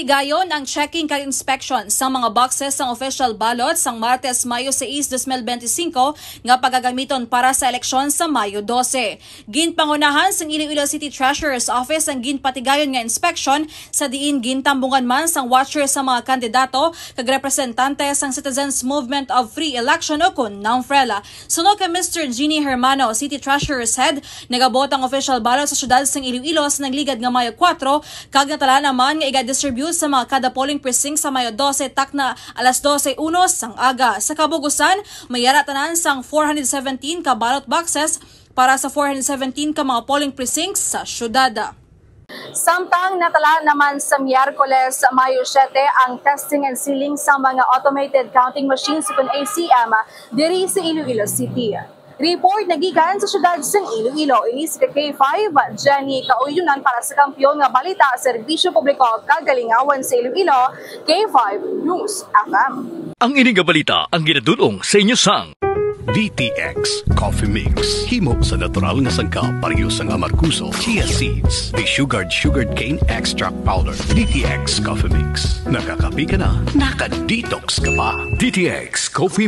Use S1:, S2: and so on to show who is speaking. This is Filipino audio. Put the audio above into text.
S1: Ginpatigayon ang checking kag inspection sa mga boxes ng official ballots sang Martes, Mayo 6, 2025 nga pagagamiton para sa eleksyon sa Mayo 12. Ginpangunahan sang Iloilo City Treasurer's Office ang ginpatigayon nga inspection sa diin gintambungan man sang watcher sa mga kandidato kag representante sang Citizens Movement of Free Election o kun NAMFRELA. Sunog kay Mr. Jeannie Hermano, City Treasurer's Head, nagabot ang official ballot sa syudad sang Iloilo sa nagligad nga Mayo 4 kag natala naman nga iga-distribute sa mga kada polling precinct sa Mayo 12 takna alas 12:01 sang aga. Sa kabugusan, mayara tanan sang 417 ka ballot boxes para sa 417 ka mga polling precincts sa syudad. Samtang natala naman sa Miyerkules, Mayo 7 ang testing and sealing sa mga automated counting machines kung ACM diri sa Iloilo City. Report nagikan sa syudad sang Iloilo. Ini si K5, Jenny Kauyunan para sa Kampiyon nga Balita, Serbisyo Publiko Kagalingawan sa Iloilo, K5 News FM.
S2: Ang ining balita ang ginadulong sa inyo sang
S3: DTX Coffee Mix. Himo sa natural nga sangka pareho sang amarkuso, chia seeds, sugared cane extract powder. DTX Coffee Mix. Nakakapi ka na, naka-detox ka pa.
S2: DTX Coffee